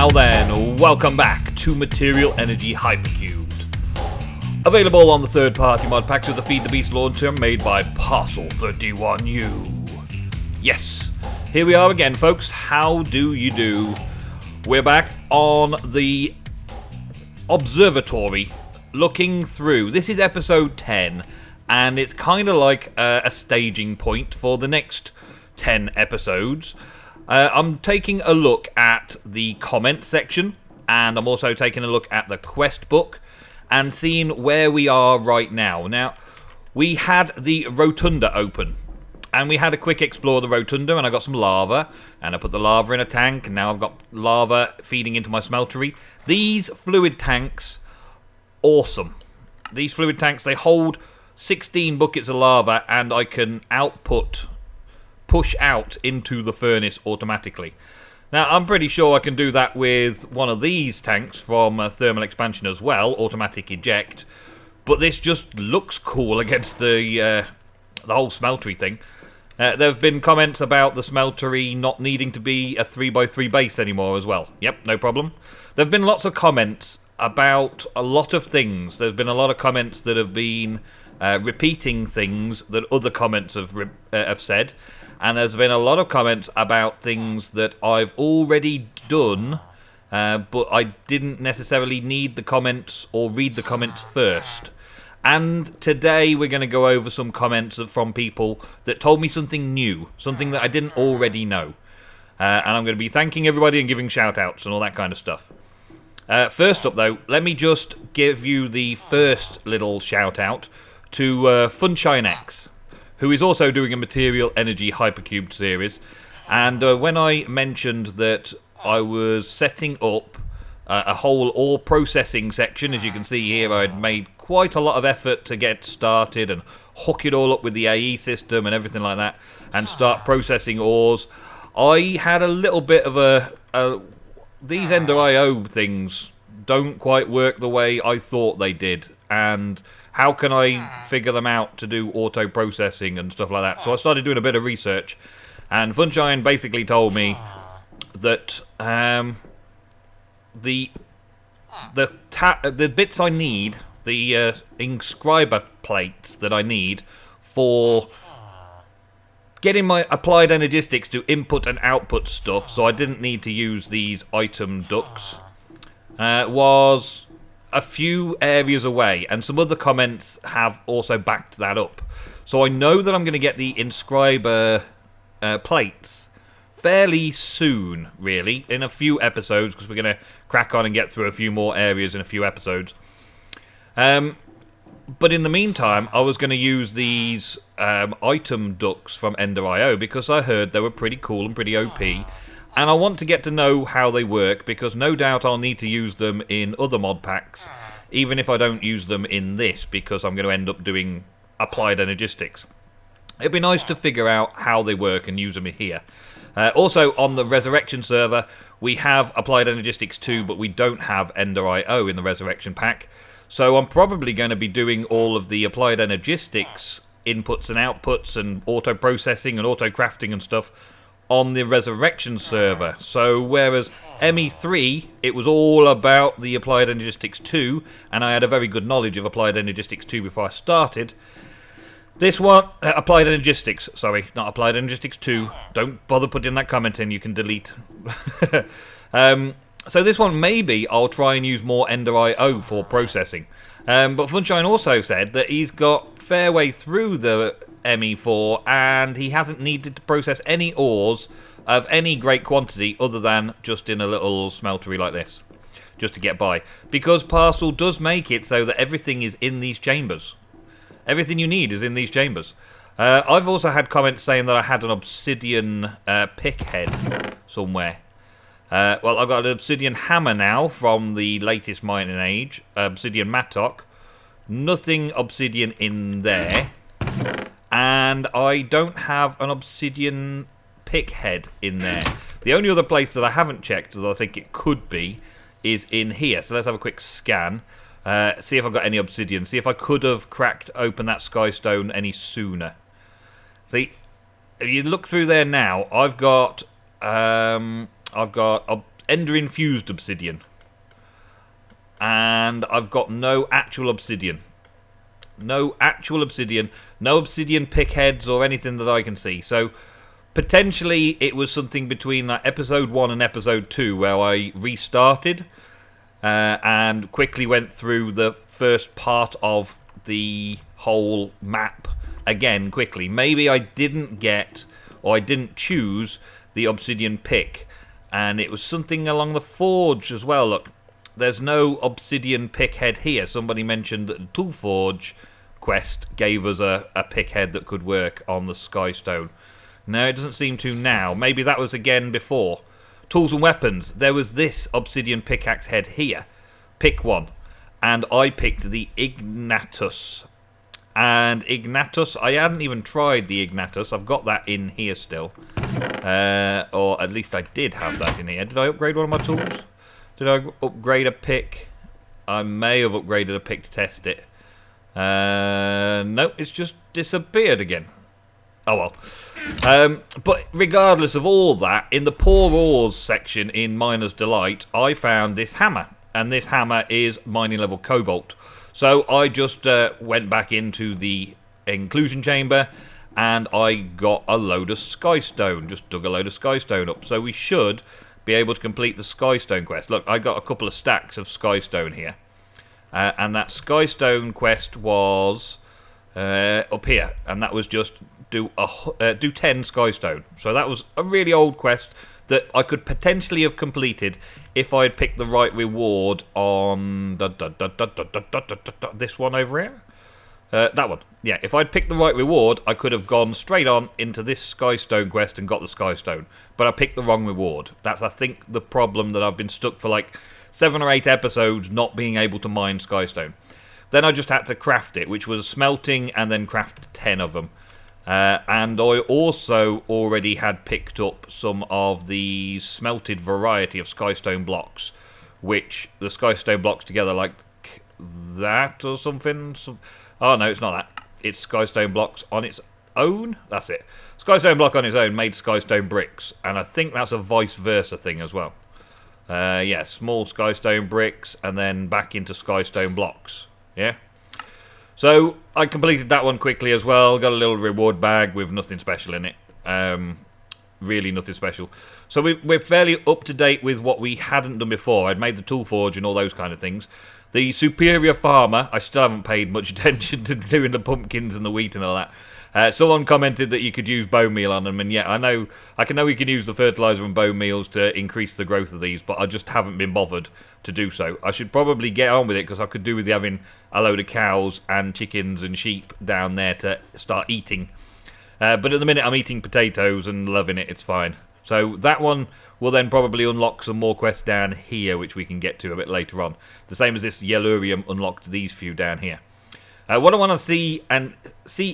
Now then, welcome back to Material Energy Hypercubed. Available on the third-party mod packs with the Feed the Beast launcher made by Parcel 31U. Yes, here we are again, folks. How do you do? We're back on the observatory, looking through. This is episode 10, and it's kind of like a staging point for the next 10 episodes. I'm taking a look at the comment section, and I'm also taking a look at the quest book and seeing where we are right now. Now, we had the rotunda open, and we had a quick explore of the rotunda, and I got some lava, and I put the lava in a tank, and now I've got lava feeding into my smeltery. These fluid tanks, awesome. These fluid tanks, they hold 16 buckets of lava, and I can push out into the furnace automatically. Now, I'm pretty sure I can do that with one of these tanks from thermal expansion as well, automatic eject, but this just looks cool against the whole smeltery thing. There have been comments about the smeltery not needing to be a 3x3 base anymore as well. Yep, no problem. There have been lots of comments about a lot of things. There's been a lot of comments that have been repeating things that other comments have said. And there's been a lot of comments about things that I've already done, but I didn't necessarily need the comments or read the comments first. And today we're going to go over some comments from people that told me something new, something that I didn't already know. And I'm going to be thanking everybody and giving shout-outs and all that kind of stuff. First up, though, let me just give you the first little shout-out to Funshine X, who is also doing a Material Energy Hypercubed series. And when I mentioned that I was setting up a whole ore processing section, as you can see here, I'd made quite a lot of effort to get started and hook it all up with the AE system and everything like that, and start processing ores. I had a little bit of these Ender IO things don't quite work the way I thought they did, and how can I figure them out to do auto-processing and stuff like that? So I started doing a bit of research, and Funshine basically told me that the bits I need, the inscriber plates that I need for getting my applied energistics to input and output stuff, so I didn't need to use these item ducts, was a few areas away, and some other comments have also backed that up. So I know that I'm going to get the inscriber plates fairly soon, really, in a few episodes, because we're going to crack on and get through a few more areas in a few episodes. But in the meantime, I was going to use these item ducts from Ender IO because I heard they were pretty cool and pretty OP. And I want to get to know how they work, because no doubt I'll need to use them in other mod packs, even if I don't use them in this, because I'm going to end up doing applied energistics. It'd be nice to figure out how they work and use them here. Also, on the Resurrection server, we have applied energistics 2, but we don't have Ender IO in the Resurrection pack. So I'm probably going to be doing all of the applied energistics inputs and outputs and auto-processing and auto-crafting and stuff on the Resurrection server. So whereas ME3, it was all about the Applied Energistics 2, and I had a very good knowledge of Applied Energistics 2 before I started, this one, Applied Energistics, sorry, not Applied Energistics 2, don't bother putting that comment in, you can delete. So this one, maybe I'll try and use more Ender IO for processing. But Funshine also said that he's got fair way through the ME4, and he hasn't needed to process any ores of any great quantity other than just in a little smeltery like this, just to get by. Because Parcel does make it so that everything is in these chambers. Everything you need is in these chambers. I've also had comments saying that I had an obsidian pick head somewhere. Well, I've got an obsidian hammer now from the latest mining age, obsidian mattock. Nothing obsidian in there. And I don't have an obsidian pick head in there. The only other place that I haven't checked that I think it could be is in here. So let's have a quick scan. See if I've got any obsidian. See if I could have cracked open that skystone any sooner. See, if you look through there now, I've got ender-infused obsidian. And I've got no actual obsidian. No actual obsidian. No obsidian pickheads or anything that I can see. So, potentially, it was something between like, episode 1 and episode 2 where I restarted and quickly went through the first part of the whole map again quickly. Maybe I didn't get, or I didn't choose the obsidian pick. And it was something along the forge as well. Look, there's no obsidian pickhead here. Somebody mentioned that the Tool Forge quest gave us a pickhead that could work on the Skystone. No, it doesn't seem to now. Maybe that was again before. Tools and weapons. There was this obsidian pickaxe head here. Pick one. And I picked the Ignatus. And Ignatus, I hadn't even tried the Ignatus. I've got that in here still. Or at least I did have that in here. Did I upgrade one of my tools? Did I upgrade a pick? I may have upgraded a pick to test it. No, it's just disappeared again. Oh well. But regardless of all that, in the Poor Ores section in Miner's Delight, I found this hammer. And this hammer is mining level cobalt. So I just went back into the inclusion chamber and I got a load of Skystone. Just dug a load of Skystone up. So we should be able to complete the Skystone quest. Look, I got a couple of stacks of Skystone here. And that Skystone quest was up here. And that was just do 10 Skystone. So that was a really old quest that I could potentially have completed if I had picked the right reward on this one over here. That one. Yeah, if I'd picked the right reward, I could have gone straight on into this Skystone quest and got the Skystone. But I picked the wrong reward. That's, I think, the problem that I've been stuck for like 7 or 8 episodes not being able to mine Skystone. Then I just had to craft it, which was smelting and then craft 10 of them. And I also already had picked up some of the smelted variety of Skystone blocks, which the Skystone blocks together like that or something. Oh no, it's not that. It's Skystone blocks on its own. That's it. Skystone block on its own made Skystone bricks, and I think that's a vice versa thing as well. Yeah, small Skystone bricks and then back into Skystone blocks. Yeah. So I completed that one quickly as well. Got a little reward bag with nothing special in it. Really nothing special. So we're fairly up to date with what we hadn't done before. I'd made the Tool Forge and all those kind of things. The Superior Farmer, I still haven't paid much attention to doing the pumpkins and the wheat and all that. Someone commented that you could use bone meal on them, and yeah, I know we can use the fertilizer and bone meals to increase the growth of these, but I just haven't been bothered to do so. I should probably get on with it because I could do with having a load of cows and chickens and sheep down there to start eating. But at the minute I'm eating potatoes and loving it, it's fine. So that one will then probably unlock some more quests down here, which we can get to a bit later on. The same as this Yellurium unlocked these few down here. What I want to see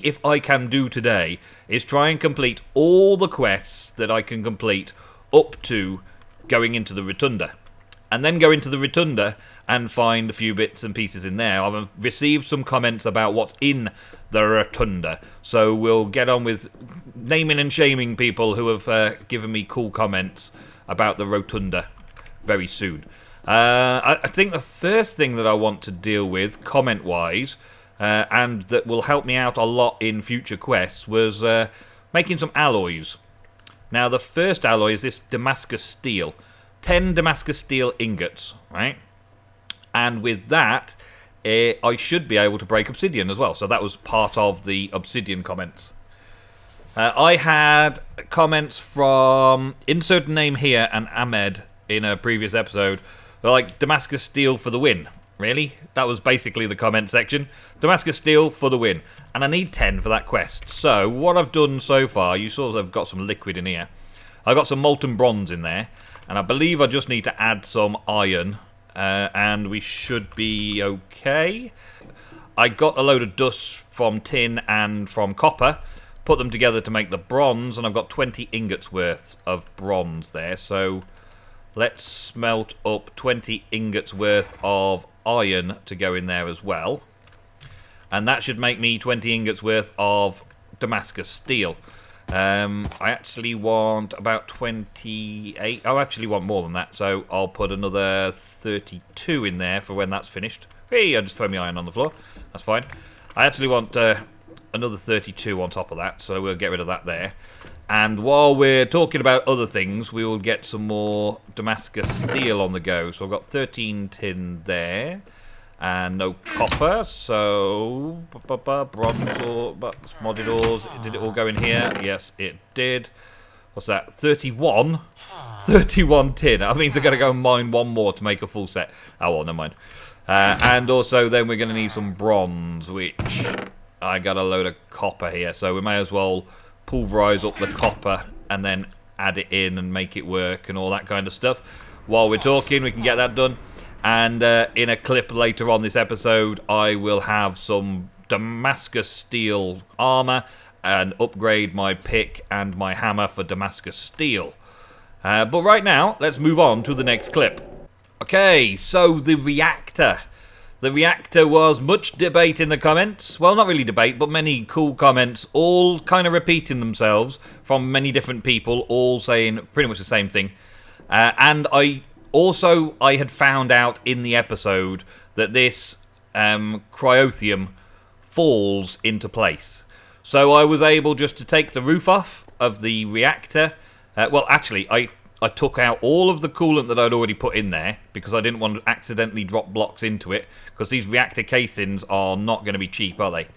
if I can do today is try and complete all the quests that I can complete up to going into the Rotunda. And then go into the Rotunda and find a few bits and pieces in there. I've received some comments about what's in the Rotunda. So we'll get on with naming and shaming people who have given me cool comments about the Rotunda very soon. I think the first thing that I want to deal with, comment-wise, and that will help me out a lot in future quests, was making some alloys. Now, the first alloy is this Damascus steel. 10 Damascus steel ingots, right? And with that, I should be able to break obsidian as well. So that was part of the obsidian comments. I had comments from insert name here and Ahmed in a previous episode. They're like, Damascus steel for the win. Really? That was basically the comment section. Damascus steel for the win. And I need 10 for that quest. So what I've done so far, you sort of got some liquid in here. I've got some molten bronze in there. And I believe I just need to add some iron. And we should be okay. I got a load of dust from tin and from copper. Put them together to make the bronze. And I've got 20 ingots worth of bronze there. So let's smelt up 20 ingots worth of iron to go in there as well. And that should make me 20 ingots worth of Damascus steel. I actually want about 28. I actually want more than that, so I'll put another 32 in there for when that's finished. Hey, I just throw my iron on the floor. That's fine. I actually want another 32 on top of that, so we'll get rid of that there. And while we're talking about other things, we will get some more Damascus steel on the go. So I've got 13 tin there. And no copper, so bronze ore, modded ores. Did it all go in here? Yes, it did. What's that? 31? 31 tin. That means I'm going to go and mine one more to make a full set. Oh, well, never mind. And also, then we're going to need some bronze, which I got a load of copper here. So we may as well pulverize up the copper and then add it in and make it work and all that kind of stuff. While we're talking, we can get that done. And in a clip later on this episode, I will have some Damascus steel armor and upgrade my pick and my hammer for Damascus steel. But right now, let's move on to the next clip. Okay, so the reactor. The reactor was much debate in the comments. Well, not really debate, but many cool comments, all kind of repeating themselves from many different people, all saying pretty much the same thing. And I had found out in the episode that this cryotheum falls into place. So I was able just to take the roof off of the reactor. Well, actually, I took out all of the coolant that I'd already put in there because I didn't want to accidentally drop blocks into it, because these reactor casings are not going to be cheap, are they?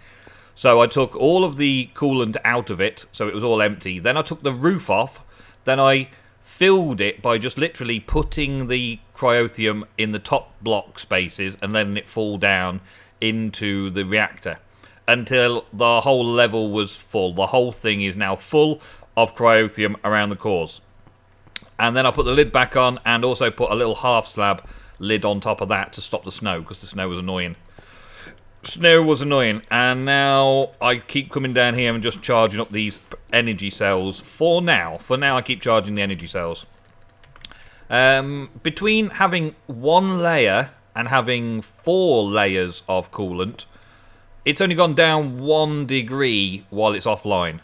So I took all of the coolant out of it, so it was all empty. Then I took the roof off. Then I filled it by just literally putting the cryotheum in the top block spaces and letting it fall down into the reactor until the whole level was full. The whole thing is now full of cryotheum around the cores. And then I put the lid back on and also put a little half slab lid on top of that to stop the snow, because the snow was annoying. Snow was annoying, and now I keep coming down here and just charging up these energy cells. For now I keep charging the energy cells. Between having one layer and having 4 layers of coolant, it's only gone down 1 degree while it's offline.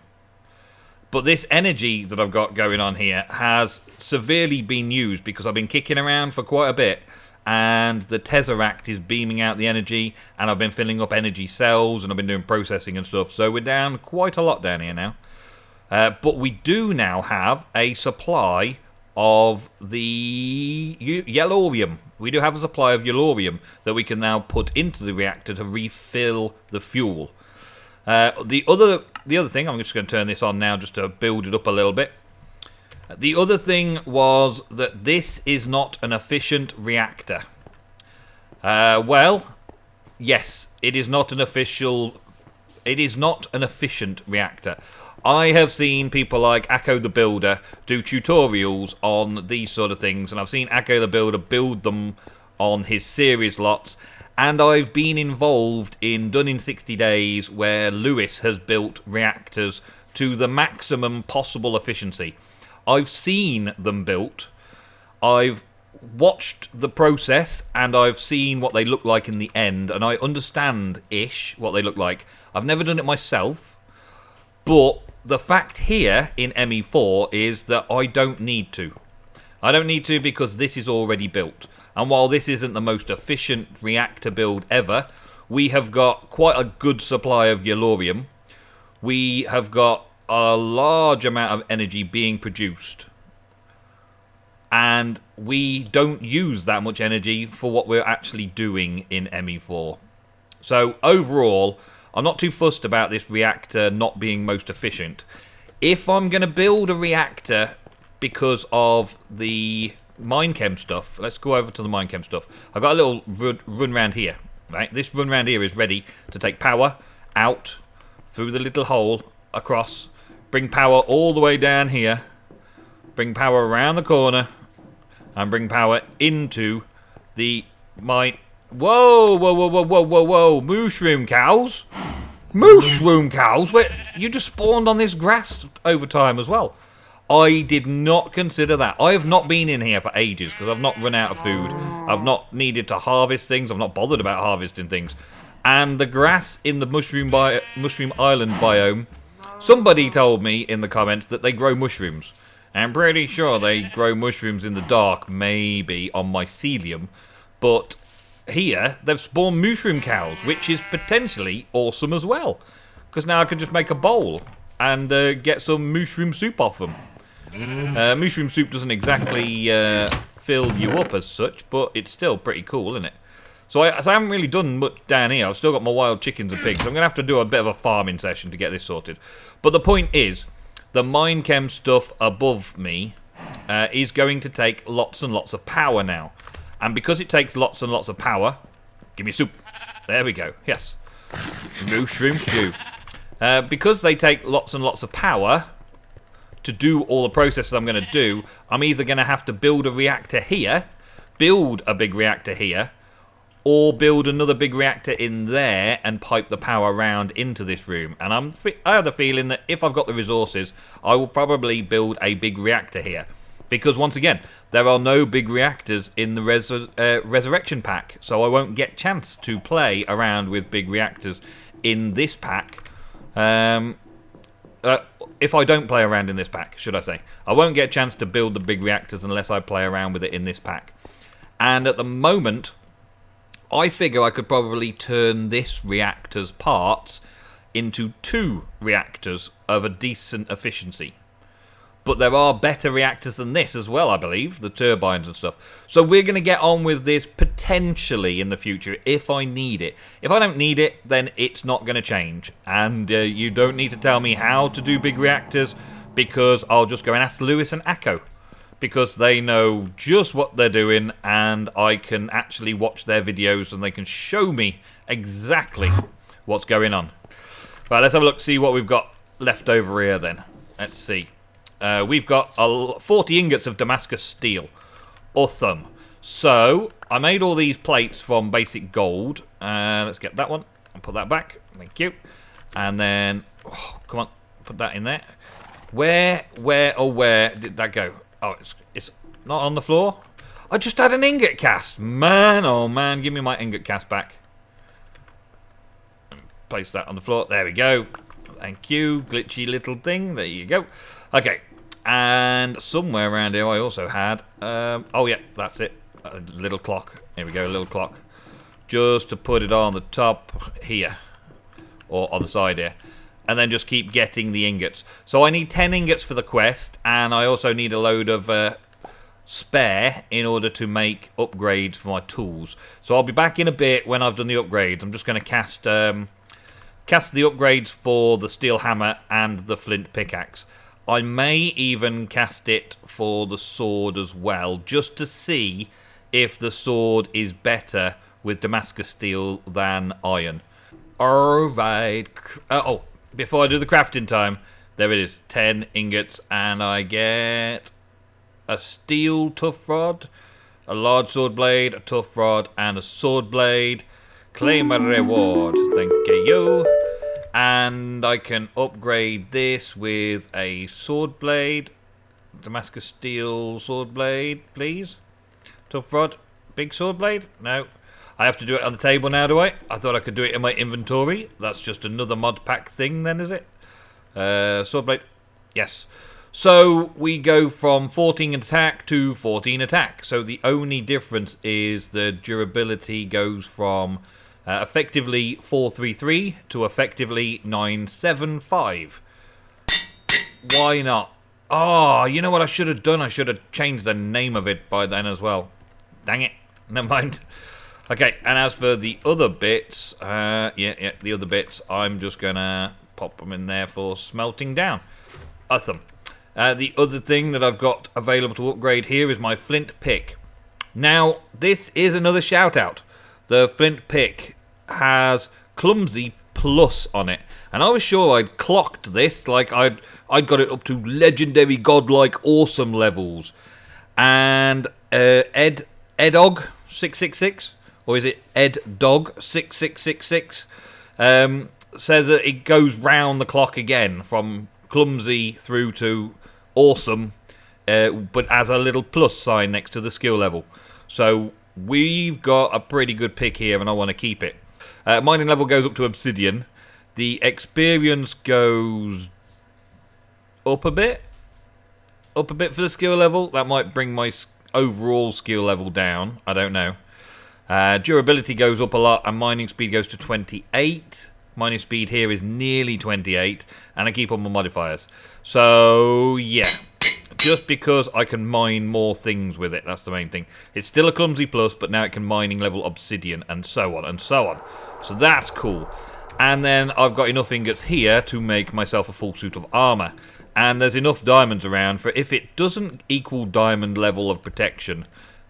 But this energy that I've got going on here has severely been used because I've been kicking around for quite a bit, and the Tesseract is beaming out the energy, and I've been filling up energy cells, and I've been doing processing and stuff. So we're down quite a lot down here now. But we do now have a supply of the yellorium. We do have a supply of yellorium that we can now put into the reactor to refill the fuel. The other thing, I'm just going to turn this on now just to build it up a little bit. The other thing was that this is not an efficient reactor. Well, yes, it is not an efficient reactor. I have seen people like Akko the Builder do tutorials on these sort of things, and I've seen Akko the Builder build them on his series lots. And I've been involved in Done in 60 Days, where Lewis has built reactors to the maximum possible efficiency. I've seen them built. I've watched the process, and I've seen what they look like in the end, and I understand-ish what they look like. I've never done it myself, but the fact here in ME4 is that I don't need to. I don't need to because this is already built. And while this isn't the most efficient reactor build ever, we have got quite a good supply of yellorium. We have got a large amount of energy being produced. And we don't use that much energy for what we're actually doing in ME4. So overall, I'm not too fussed about this reactor not being most efficient. If I'm going to build a reactor because of the Minechem stuff, let's go over to the Minechem stuff. I've got a little run round here, right? This run round here is ready to take power out through the little hole across, bring power all the way down here, bring power around the corner, and bring power into the mine. Whoa, whoa, whoa, whoa, whoa, whoa, whoa! Mushroom cows, mushroom cows. Wait, you just spawned on this grass over time as well. I did not consider that. I have not been in here for ages because I've not run out of food. I've not needed to harvest things. I've not bothered about harvesting things. And the grass in the Mushroom Island biome Somebody told me in the comments that they grow mushrooms. I'm pretty sure they grow mushrooms in the dark, maybe on mycelium. But here, they've spawned mushroom cows, which is potentially awesome as well. Because now I can just make a bowl and get some mushroom soup off them. Mushroom soup doesn't exactly fill you up as such, but it's still pretty cool, isn't it? So I haven't really done much down here. I've still got my wild chickens and pigs. So I'm going to have to do a bit of a farming session to get this sorted. But the point is, the Minechem stuff above me is going to take lots and lots of power now. And because it takes lots and lots of power... Give me soup. There we go. Yes. Mushroom stew. Because they take lots and lots of power to do all the processes I'm going to do, I'm either going to have to build a reactor here, build a big reactor here, or build another big reactor in there and pipe the power around into this room. And I have the feeling that if I've got the resources, I will probably build a big reactor here. Because once again, there are no big reactors in the Resurrection pack, so I won't get chance to play around with big reactors in this pack. If I don't play around in this pack, should I say. I won't get a chance to build the big reactors unless I play around with it in this pack. And at the moment, I figure I could probably turn this reactor's parts into 2 reactors of a decent efficiency. But there are better reactors than this as well, I believe, the turbines and stuff. So we're going to get on with this potentially in the future if I need it. If I don't need it, then it's not going to change. And you don't need to tell me how to do big reactors, because I'll just go and ask Lewis and Akko. Because they know just what they're doing, and I can actually watch their videos and they can show me exactly what's going on. Right, let's have a look, see what we've got left over here then. Let's see. We've got 40 ingots of Damascus steel. Awesome. So, I made all these plates from basic gold. Let's get that one and put that back. Thank you. And then, oh, come on, put that in there. Where did that go? Oh, it's not on the floor. I just had an ingot cast. Man, oh man, give me my ingot cast back. Place that on the floor. There we go. Thank you, glitchy little thing. There you go. Okay, and somewhere around here I also had... oh yeah, that's it. A little clock. Here we go, a little clock. Just to put it on the top here. Or on the side here. And then just keep getting the ingots. So I need 10 ingots for the quest, and I also need a load of spare in order to make upgrades for my tools. So I'll be back in a bit when I've done the upgrades. I'm just going to cast the upgrades for the steel hammer and the flint pickaxe. I may even cast it for the sword as well, just to see if the sword is better with Damascus steel than iron. Alright. Oh. Before I do the crafting time, there it is, 10 ingots, and I get a steel tough rod, a large sword blade, a tough rod, and a sword blade. Claim a reward, thank you. And I can upgrade this with a sword blade, Damascus steel sword blade, please. Tough rod, big sword blade, no. I have to do it on the table now, do I? I thought I could do it in my inventory. That's just another mod pack thing then, is it? Sword blade. Yes. So we go from 14 attack to 14 attack. So the only difference is the durability goes from effectively 433 to effectively 975. Why not? Oh, you know what I should have done? I should have changed the name of it by then as well. Dang it. Never mind. Okay, and as for the other bits, the other bits, I'm just going to pop them in there for smelting down. Awesome. The other thing that I've got available to upgrade here is my flint pick. Now, this is another shout out. The flint pick has clumsy plus on it. And I was sure I'd clocked this, like I'd got it up to legendary godlike awesome levels. And Edog 666, or is it Ed Dog 6666, says that it goes round the clock again from clumsy through to awesome, but as a little plus sign next to the skill level. So we've got a pretty good pick here, and I want to keep it. Mining level goes up to obsidian. The experience goes up a bit. Up a bit for the skill level. That might bring my overall skill level down. I don't know. Durability goes up a lot, and mining speed goes to 28. Mining speed here is nearly 28, and I keep on my modifiers. So, yeah. Just because I can mine more things with it, that's the main thing. It's still a clumsy plus, but now it can mining level obsidian, and so on, and so on. So that's cool. And then I've got enough ingots here to make myself a full suit of armor. And there's enough diamonds around for if it doesn't equal diamond level of protection,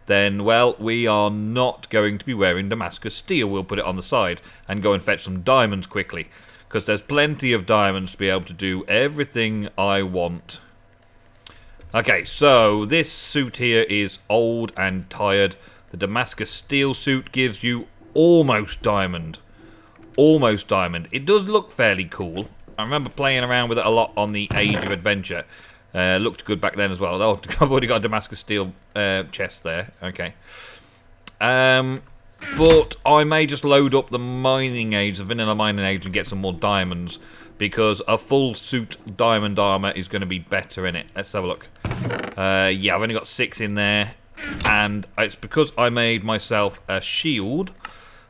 then, well, we are not going to be wearing Damascus steel. We'll put it on the side and go and fetch some diamonds quickly. Because there's plenty of diamonds to be able to do everything I want. Okay, so this suit here is old and tired. The Damascus steel suit gives you almost diamond. Almost diamond. It does look fairly cool. I remember playing around with it a lot on the Age of Adventure. Looked good back then as well. Oh, I've already got a Damascus steel chest there. Okay. But I may just load up the mining age, the vanilla mining age, and get some more diamonds. Because a full suit diamond armor is going to be better in it. Let's have a look. Yeah, I've only got 6 in there. And it's because I made myself a shield.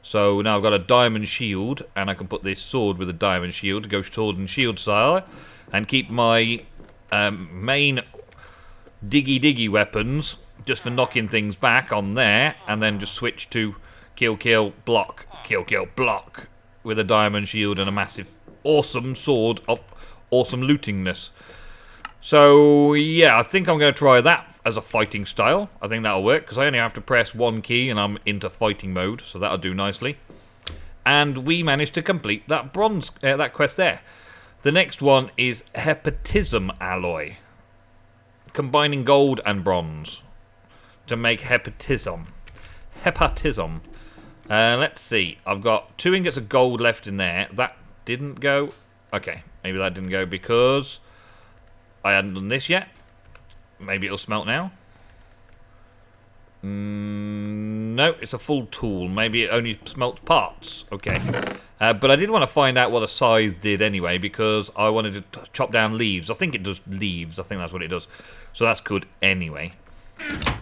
So now I've got a diamond shield, and I can put this sword with a diamond shield to go sword and shield style, and keep my main diggy weapons just for knocking things back on there, and then just switch to kill, block, kill, block with a diamond shield and a massive, awesome sword of awesome lootingness. So, yeah, I think I'm going to try that as a fighting style. I think that'll work, because I only have to press one key and I'm into fighting mode, so that'll do nicely. And we managed to complete that bronze, that quest there. The next one is Hepatism Alloy. Combining gold and bronze to make Hepatism. Hepatism. Let's see. I've got 2 ingots of gold left in there. That didn't go. Okay, maybe that didn't go because I hadn't done this yet. Maybe it'll smelt now. No, it's a full tool. Maybe it only smelts parts. Okay. But I did want to find out what a scythe did anyway, because I wanted to chop down leaves. I think it does leaves. I think that's what it does. So that's good anyway.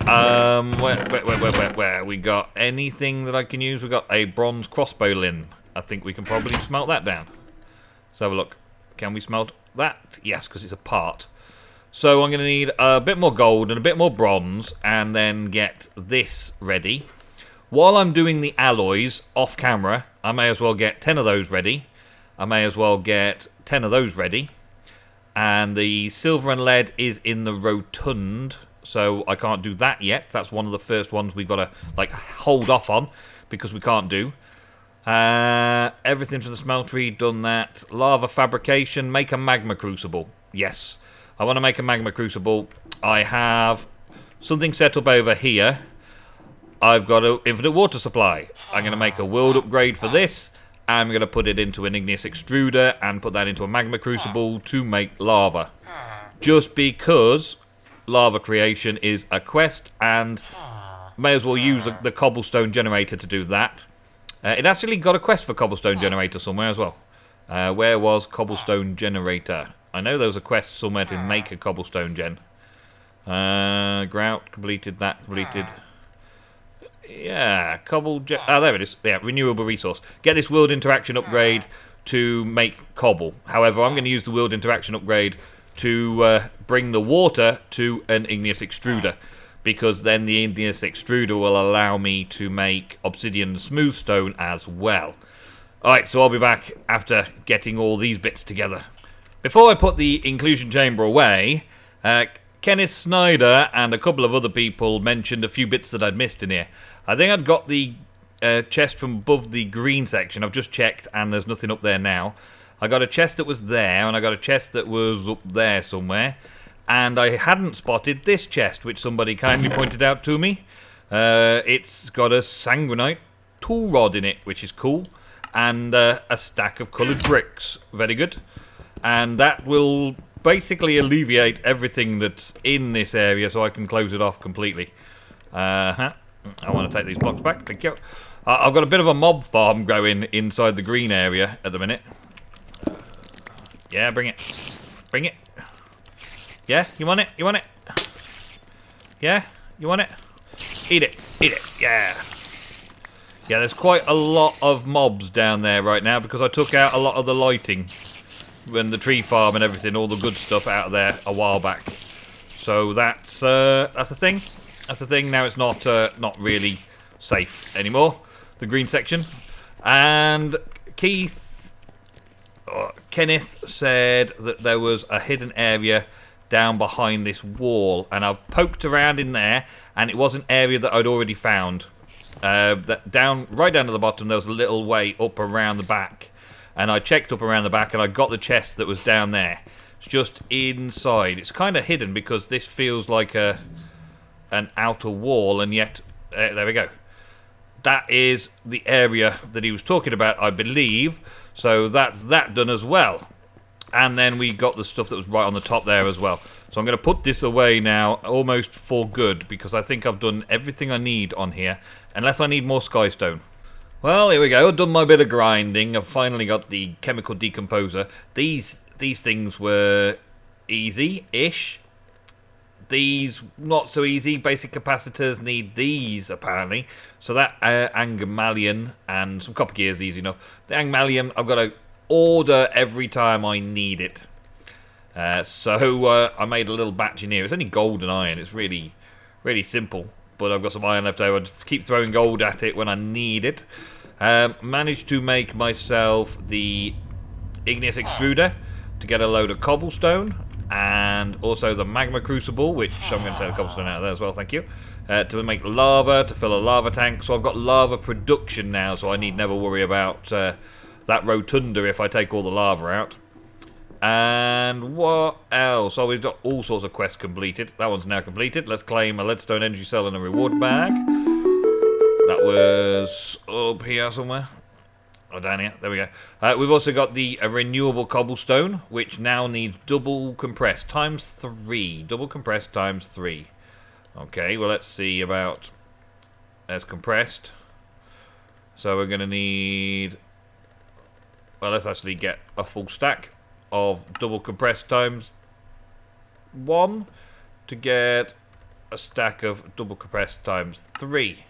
Where? We got anything that I can use? We got a bronze crossbow lin. I think we can probably smelt that down. Let's have a look. Can we smelt that? Yes, because it's a part. So I'm going to need a bit more gold and a bit more bronze, and then get this ready. While I'm doing the alloys off camera, I may as well get 10 of those ready. I may as well get 10 of those ready. And the silver and lead is in the rotund, so I can't do that yet. That's one of the first ones we've got to like hold off on, because we can't do. Everything for the smeltery, done that. Lava fabrication, make a magma crucible. Yes, I want to make a magma crucible. I have something set up over here. I've got an infinite water supply. I'm going to make a world upgrade for this. I'm going to put it into an igneous extruder and put that into a magma crucible to make lava. Just because lava creation is a quest, and may as well use the cobblestone generator to do that. It actually got a quest for cobblestone generator somewhere as well. Where was cobblestone generator? I know there was a quest somewhere to make a cobblestone gen. Grout, completed that, completed. Yeah, there it is. Yeah, renewable resource. Get this world interaction upgrade to make cobble. However, I'm going to use the world interaction upgrade to bring the water to an igneous extruder, because then the igneous extruder will allow me to make obsidian smooth stone as well. Alright, so I'll be back after getting all these bits together. Before I put the inclusion chamber away, Kenneth Snyder and a couple of other people mentioned a few bits that I'd missed in here. I think I'd got the chest from above the green section. I've just checked and there's nothing up there now. I got a chest that was there, and I got a chest that was up there somewhere. And I hadn't spotted this chest, which somebody kindly pointed out to me. It's got a sanguinite tool rod in it, which is cool. And a stack of coloured bricks. Very good. And that will basically alleviate everything that's in this area, so I can close it off completely. I want to take these blocks back. Thank you. I've got a bit of a mob farm going inside the green area at the minute. Yeah, bring it. Bring it. Yeah? You want it? You want it? Yeah? You want it? Eat it. Eat it. Yeah. Yeah, there's quite a lot of mobs down there right now because I took out a lot of the lighting and the tree farm and everything, all the good stuff out of there a while back. So that's a thing. That's a thing. Now it's not really safe anymore. The green section. And Kenneth said that there was a hidden area down behind this wall, and I've poked around in there, and it was an area that I'd already found. Right down to the bottom, there was a little way up around the back, and I checked up around the back, and I got the chest that was down there. It's just inside. It's kind of hidden because this feels like an outer wall, and yet there we go. That is the area that he was talking about, I believe. So that's that done as well. And then we got the stuff that was right on the top there as well. So I'm going to put this away now, almost for good, because I think I've done everything I need on here, unless I need more skystone. Well, here we go. I've done my bit of grinding. I've finally got the chemical decomposer. These things were easy-ish. These, not so easy. Basic capacitors need these, apparently. So that Angmalion and some copper gear is easy enough. The Angmalion, I've got to order every time I need it. So I made a little batch in here. It's only gold and iron. It's really, really simple. But I've got some iron left over. I just keep throwing gold at it when I need it. Managed to make myself the igneous extruder to get a load of cobblestone. And also the magma crucible, which I'm going to take the cobblestone out of there as well, thank you. To make lava, to fill a lava tank. So I've got lava production now, so I need never worry about that rotunda if I take all the lava out. And what else? Oh, we've got all sorts of quests completed. That one's now completed. Let's claim a leadstone energy cell and a reward bag. That was up here somewhere. Oh, down here. There we go. We've also got the renewable cobblestone, which now needs double compressed times 3. Double compressed times 3. Okay, well, let's see about... There's compressed. So we're going to need... Well, let's actually get a full stack of double compressed times 1 to get a stack of double compressed times 3.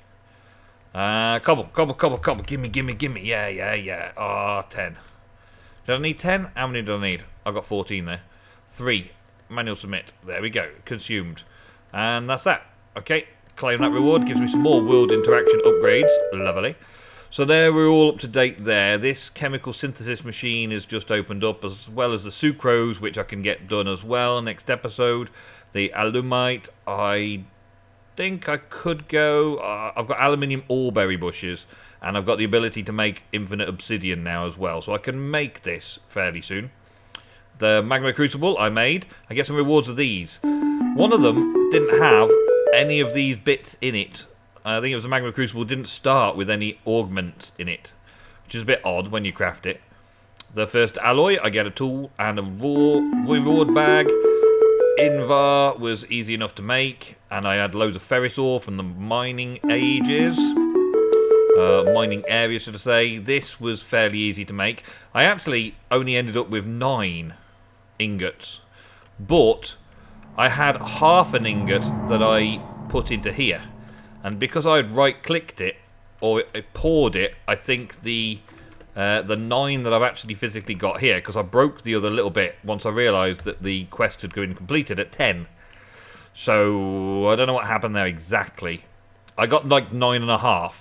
Cobble. Gimme. Yeah. Ah, 10. Did I need 10? How many do I need? I've got 14 there. 3. Manual submit. There we go. Consumed. And that's that. Okay. Claim that reward. Gives me some more world interaction upgrades. Lovely. So there, we're all up to date there. This chemical synthesis machine is just opened up, as well as the sucrose, which I can get done as well next episode. The alumite, I think I could go... I've got aluminium ore-berry bushes, and I've got the ability to make infinite obsidian now as well, so I can make this fairly soon. The magma crucible I made. I get some rewards of these. One of them didn't have any of these bits in it. I think it was a magma crucible, didn't start with any augments in it, which is a bit odd when you craft it. The first alloy, I get a tool and a reward bag. Invar was easy enough to make, and I had loads of ferrous ore from the mining ages. Mining area, should I say. This was fairly easy to make. I actually only ended up with 9 ingots, but I had half an ingot that I put into here. And because I had right-clicked it, or it poured it, I think the 9 that I've actually physically got here, because I broke the other little bit once I realised that the quest had been completed at 10. So, I don't know what happened there exactly. I got like 9.5,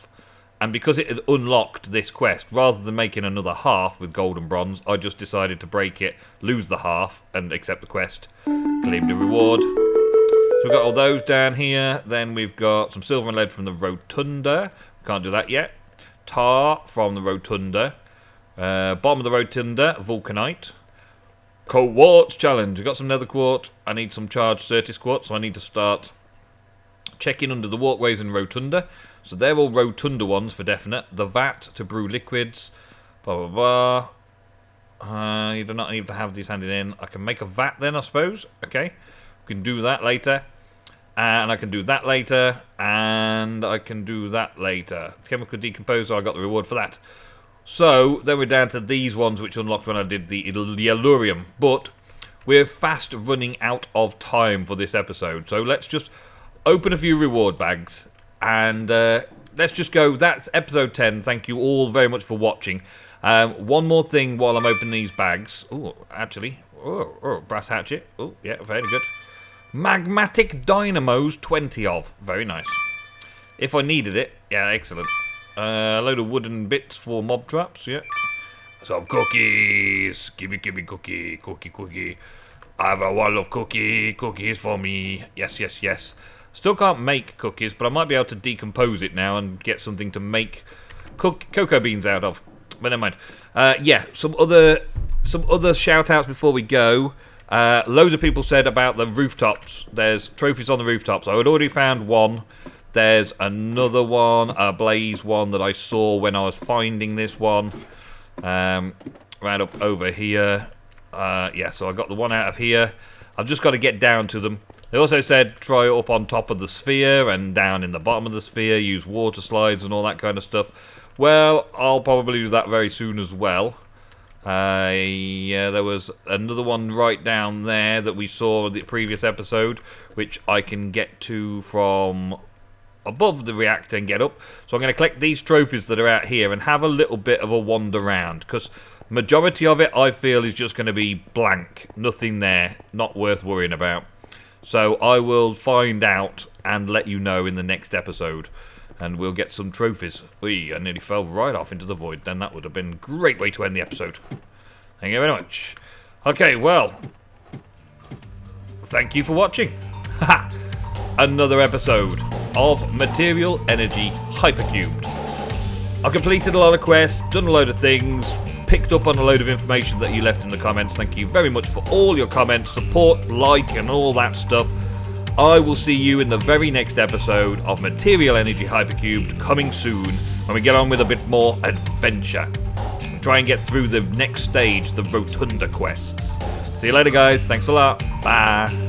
and because it had unlocked this quest, rather than making another half with gold and bronze, I just decided to break it, lose the half, and accept the quest. Claim the reward. So we've got all those down here. Then we've got some silver and lead from the rotunda. Can't do that yet. Tar from the rotunda. Bottom of the rotunda, vulcanite. Quartz challenge. We've got some nether quartz. I need some charged Certis quartz, so I need to start checking under the walkways in rotunda. So they're all rotunda ones for definite. The vat to brew liquids. Blah, blah, blah. You do not need to have these handed in. I can make a vat then, I suppose. Okay. We can do that later. And I can do that later. And I can do that later. Chemical decomposer, I got the reward for that. So, then we're down to these ones which unlocked when I did the Yellurium. But we're fast running out of time for this episode. So let's just open a few reward bags and let's just go. That's episode 10. Thank you all very much for watching. One more thing while I'm opening these bags. Oh, actually. Oh, brass hatchet. Oh, yeah, very good. Magmatic dynamos, 20 of. Very nice. If I needed it. Yeah, excellent. A load of wooden bits for mob traps, yeah. Some cookies. Gimme cookie. Cookie. I have a wall of cookies for me. Yes. Still can't make cookies, but I might be able to decompose it now and get something to make cocoa beans out of. But never mind. Yeah, some other shout outs before we go. Loads of people said about the rooftops. There's trophies on the rooftops. I had already found one. There's another one, a blaze one that I saw when I was finding this one. Right up over here. Yeah, so I got the one out of here. I've just got to get down to them. They also said try up on top of the sphere and down in the bottom of the sphere. Use water slides and all that kind of stuff. Well, I'll probably do that very soon as well. Yeah, there was another one right down there that we saw in the previous episode, which I can get to from above the reactor and get up. So I'm going to collect these trophies that are out here and have a little bit of a wander around, because majority of it I feel is just going to be blank. Nothing there, not worth worrying about. So I will find out and let you know in the next episode. And we'll get some trophies. I nearly fell right off into the void. Then that would have been a great way to end the episode. Thank you very much. Okay, well. Thank you for watching. Another episode of Material Energy Hypercubed. I've completed a lot of quests, done a load of things, picked up on a load of information that you left in the comments. Thank you very much for all your comments, support, like, and all that stuff. I will see you in the very next episode of Material Energy Hypercubed, coming soon, when we get on with a bit more adventure. Try and get through the next stage, the Rotunda quests. See you later, guys. Thanks a lot. Bye.